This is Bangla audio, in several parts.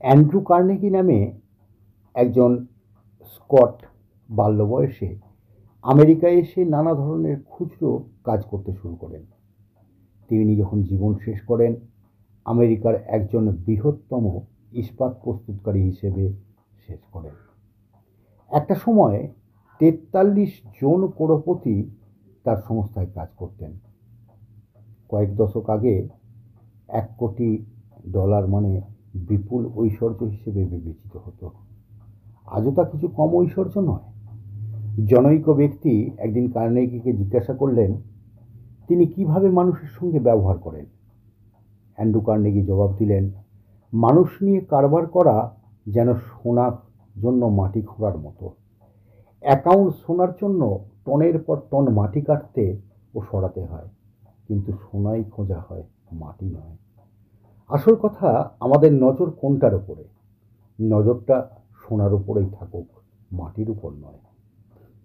অ্যান্ড্রু কার্নেগি নামে একজন স্কট বাল্য বয়সে আমেরিকায় এসে নানা ধরনের খুচরো কাজ করতে শুরু করেন। তিনি যখন জীবন শেষ করেন, আমেরিকার একজন বৃহত্তম ইস্পাত প্রস্তুতকারী হিসেবে শেষ করেন। একটা সময় ৪৩ জন করোড়পতি তার সংস্থায় কাজ করতেন। কয়েক দশক আগে $১ কোটি মানে বিপুল ঐশ্বর্য হিসেবে বিবেচিত হতো। আজও তা কিছু কম ঐশ্বর্য নয়। জনৈক ব্যক্তি একদিন কার্নেগিকে জিজ্ঞাসা করলেন তিনি কিভাবে মানুষের সঙ্গে ব্যবহার করেন। অ্যান্ড্রু কার্নেগি জবাব দিলেন, মানুষ নিয়ে কারবার করা যেন সোনার জন্য মাটি খোঁড়ার মতো। ১ আউন্স সোনার জন্য টনের পর টন মাটি কাটতে ও সরাতে হয়, কিন্তু সোনাই খোঁজা হয়, মাটি নয়। আসল কথা, আমাদের নজর কোনটার উপরে? নজরটা সোনার উপরেই থাকুক, মাটির উপর নয়।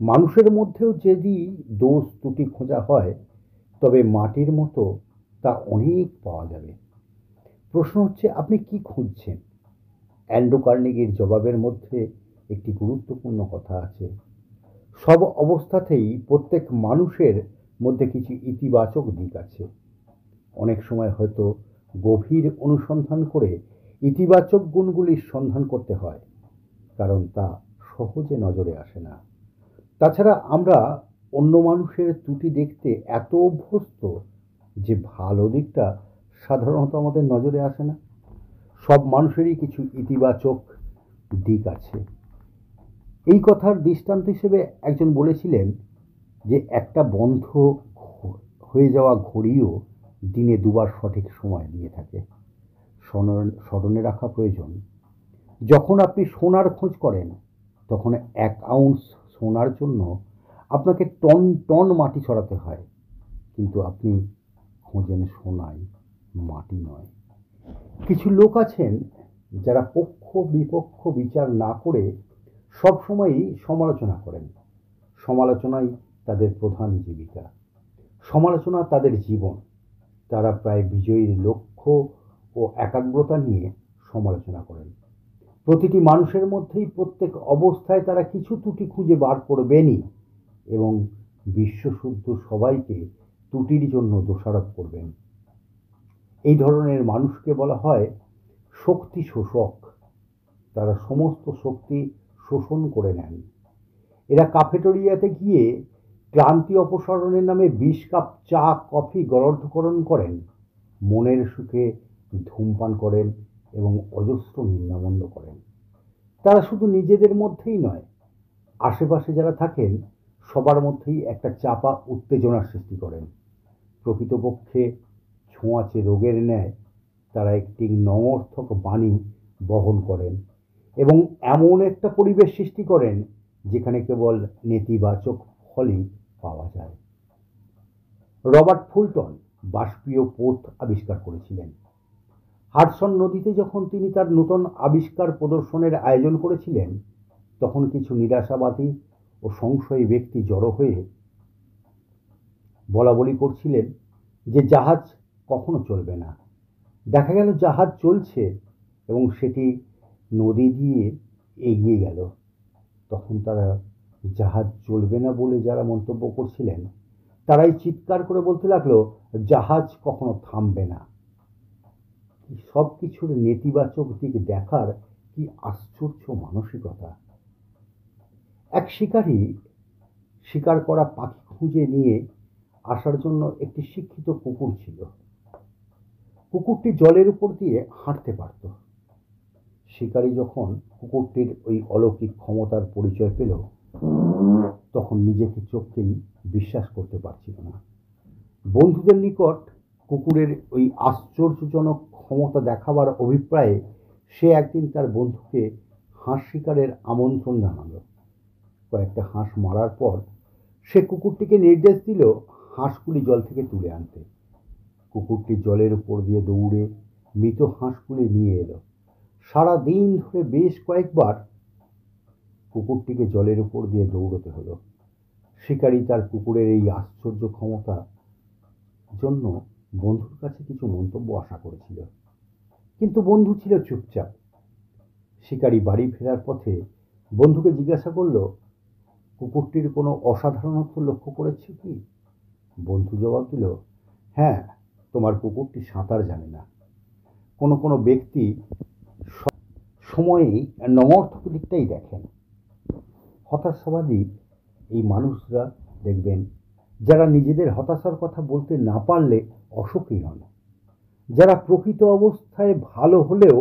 মানুষের মধ্যেও যদি দোষ ত্রুটি খোঁজা হয়, তবে মাটির মতো তা অনেক পাওয়া যাবে। প্রশ্ন হচ্ছে, আপনি কি খুঁজছেন? অ্যান্ড্রু কার্নেগির জবাবের মধ্যে একটি গুরুত্বপূর্ণ কথা আছে। সব অবস্থাতেই প্রত্যেক মানুষের মধ্যে কিছু ইতিবাচক দিক আছে। অনেক সময় হয়তো গভীর অনুসন্ধান করে ইতিবাচক গুণগুলির সন্ধান করতে হয়, কারণ তা সহজে নজরে আসে না। তাছাড়া আমরা অন্য মানুষের ত্রুটি দেখতে এত অভ্যস্ত যে ভালো দিকটা সাধারণত আমাদের নজরে আসে না। সব মানুষেরই কিছু ইতিবাচক দিক আছে। এই কথার দৃষ্টান্ত হিসেবে একজন বলেছিলেন যে একটা বন্ধ হয়ে যাওয়া ঘড়িও দিনে দুবার সঠিক সময় দিয়ে থাকে। স্মরণে রাখা প্রয়োজন, যখন আপনি সোনার খোঁজ করেন, তখন ১ আউন্স সোনার জন্য আপনাকে টন টন মাটি ছড়াতে হয়, কিন্তু আপনি খোঁজেন সোনাই, মাটি নয়। কিছু লোক আছেন যারা পক্ষ বিপক্ষ বিচার না করে সবসময়ই সমালোচনা করেন। সমালোচনাই তাদের প্রধান জীবিকা, সমালোচনা তাদের জীবন। তারা প্রায় বিজয়ীর লক্ষ্য ও একাগ্রতা নিয়ে সমালোচনা করেন। প্রতিটি মানুষের মধ্যেই প্রত্যেক অবস্থায় তারা কিছু ত্রুটি খুঁজে বার করবেনই, এবং বিশ্বশুদ্ধ সবাইকে ত্রুটির জন্য দোষারোপ করবেন। এই ধরনের মানুষকে বলা হয় শক্তি শোষক। তারা সমস্ত শক্তি শোষণ করে নেন। এরা ক্যাফেটেরিয়াতে গিয়ে ক্লান্তি অপসারণের নামে ২০ কাপ চা কফি গলদকরণ করেন, মনের সুখে ধূমপান করেন এবং অজস্র নিন্দামন্দ করেন। তারা শুধু নিজেদের মধ্যেই নয়, আশেপাশে যারা থাকেন সবার মধ্যেই একটা চাপা উত্তেজনার সৃষ্টি করেন। প্রকৃতপক্ষে ছোঁয়াচে রোগের ন্যায় তারা একটি নমর্থক বাণী বহন করেন এবং এমন একটা পরিবেশ সৃষ্টি করেন যেখানে কেবল নেতিবাচক ফলই পাওয়া যায়। রবার্ট ফুলটন বাষ্পীয় পথ আবিষ্কার করেছিলেন। হাডসন নদীতে যখন তিনি তার নতুন আবিষ্কার প্রদর্শনের আয়োজন করেছিলেন, তখন কিছু নিরাশাবাদী ও সংশয়ী ব্যক্তি জড়ো হয়ে বলাবলি করছিলেন যে জাহাজ কখনো চলবে না। দেখা গেল জাহাজ চলছে এবং সেটি নদী দিয়ে এগিয়ে গেল। তখন তারা জাহাজ চলবে না বলে যারা মন্তব্য করছিলেন, তারাই চিৎকার করে বলতে লাগলো, জাহাজ কখনো থামবে না। সব কিছুর নেতিবাচক দিক দেখার কি আশ্চর্য মানসিকতা! এক শিকারী শিকার করা পাখি খুঁজে নিয়ে আসার জন্য একটি শিক্ষিত কুকুর ছিল। কুকুরটি জলের উপর দিয়ে হাঁটতে পারত। শিকারী যখন কুকুরটির ওই অলৌকিক ক্ষমতার পরিচয় পেল, তখন নিজেকে চোখকেই বিশ্বাস করতে পারছিল না। বন্ধুদের নিকট কুকুরের ওই আশ্চর্যজনক ক্ষমতা দেখাবার অভিপ্রায়ে সে একদিন তার বন্ধুকে হাঁস শিকারের আমন্ত্রণ জানালো। কয়েকটা হাঁস মারার পর সে কুকুরটিকে নির্দেশ দিল হাঁসগুলি জল থেকে তুলে আনতে। কুকুরটি জলের উপর দিয়ে দৌড়ে মৃত হাঁসগুলি নিয়ে এলো। সারা দিন ধরে বেশ কয়েকবার কুকুরটিকে জলের উপর দিয়ে দৌড়তে হলো। শিকারী তার কুকুরের এই আশ্চর্য ক্ষমতা জন্য বন্ধুর কাছে কিছু মন্তব্য আশা করেছিল, কিন্তু বন্ধু ছিল চুপচাপ। শিকারী বাড়ি ফেরার পথে বন্ধুকে জিজ্ঞাসা করল, কুকুরটির কোনো অসাধারণত্ব লক্ষ্য করেছ কি? বন্ধু জবাব দিল, হ্যাঁ, তোমার কুকুরটি সাঁতার জানে না। কোনো কোনো ব্যক্তি সময়েই নমর্থক দিকটাই দেখেন। হতাশাবাদী এই মানুষরা দেখবেন যারা নিজেদের হতাশার কথা বলতে না পারলে অসুখী হন, যারা প্রকৃত অবস্থায় ভালো হলেও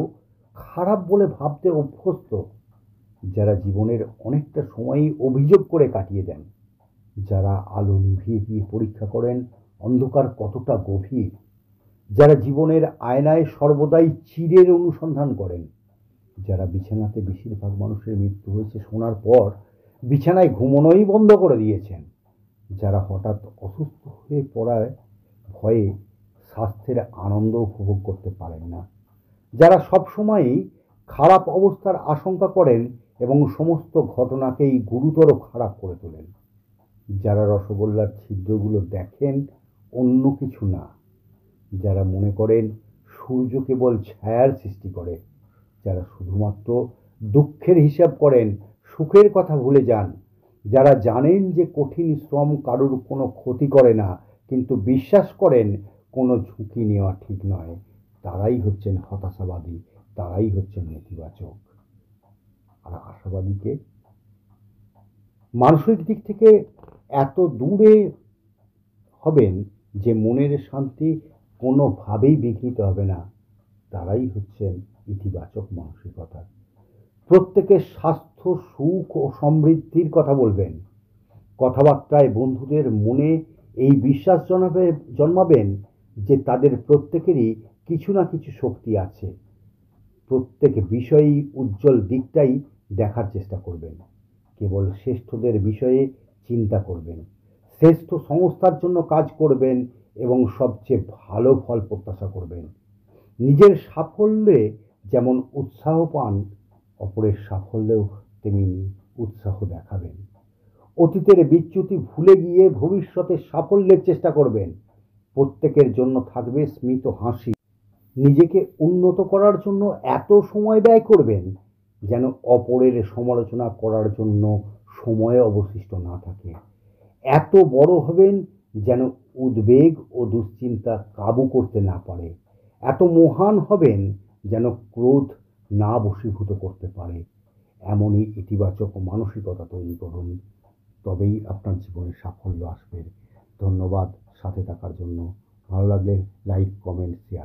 খারাপ বলে ভাবতে অভ্যস্ত, যারা জীবনের অনেকটা সময়ই অভিযোগ করে কাটিয়ে দেন, যারা আলো নিভিয়ে দিয়ে পরীক্ষা করেন অন্ধকার কতটা গভীর, যারা জীবনের আয়নায় সর্বদাই চিরের অনুসন্ধান করেন, যারা বিছানাতে, বেশিরভাগ মানুষের মৃত্যু হয়েছে শোনার পর বিছানায় ঘুমানোই বন্ধ করে দিয়েছেন, যারা হঠাৎ অসুস্থ হয়ে পড়ায় ভয়ে স্বাস্থ্যের আনন্দ উপভোগ করতে পারেন না, যারা সবসময়ই খারাপ অবস্থার আশঙ্কা করেন এবং সমস্ত ঘটনাকেই গুরুতর খারাপ করে তোলেন, যারা রসগোল্লার ছিদ্রগুলো দেখেন অন্য কিছু না, যারা মনে করেন সূর্য কেবল ছায়ার সৃষ্টি করে, যারা শুধুমাত্র দুঃখের হিসাব করেন, সুখের কথা ভুলে যান, যারা জানেন যে কঠিন শ্রম কারুর কোনো ক্ষতি করে না কিন্তু বিশ্বাস করেন কোনো ঝুঁকি নেওয়া ঠিক নয়, তারাই হচ্ছেন হতাশাবাদী, তারাই হচ্ছেন নেতিবাচক। আর আশাবাদীকে মানসিক দিক থেকে এত দূরে হবেন যে মনের শান্তি কোনোভাবেই বিঘ্নিত হবে না, তারাই হচ্ছেন ইতিবাচক মানসিকতা। প্রত্যেকের স্বাস্থ্য, সুখ ও সমৃদ্ধির কথা বলবেন, কথাবার্তায় বন্ধুদের মনে এই বিশ্বাস জন্মাবেন যে তাদের প্রত্যেকেরই কিছু না কিছু শক্তি আছে। প্রত্যেক বিষয়েই উজ্জ্বল দিকটাই দেখার চেষ্টা করবেন, কেবল শ্রেষ্ঠদের বিষয়ে চিন্তা করবেন, শ্রেষ্ঠ সংস্থার জন্য কাজ করবেন এবং সবচেয়ে ভালো ফল প্রত্যাশা করবেন। নিজের সাফল্যে যেমন উৎসাহ পান, অপরের সাফল্যেও তেমনি উৎসাহ দেখাবেন। অতীতের বিচ্যুতি ভুলে গিয়ে ভবিষ্যতের সাফল্যের চেষ্টা করবেন। প্রত্যেকের জন্য থাকবে স্মিত হাসি। নিজেকে উন্নত করার জন্য এত সময় ব্যয় করবেন যেন অপরের সমালোচনা করার জন্য সময় অবশিষ্ট না থাকে। এত বড় হবেন যেন উদ্বেগ ও দুশ্চিন্তা কাবু করতে না পারে। এত মহান হবেন যেন ক্রোধ না বশীভূত করতে পারে। এমনই ইতিবাচক মানসিকতা তৈরি করুন, তবেই আপনার জীবনে সাফল্য আসবে। ধন্যবাদ সাথে থাকার জন্য। ভালো লাগলে লাইক, কমেন্ট, শেয়ার।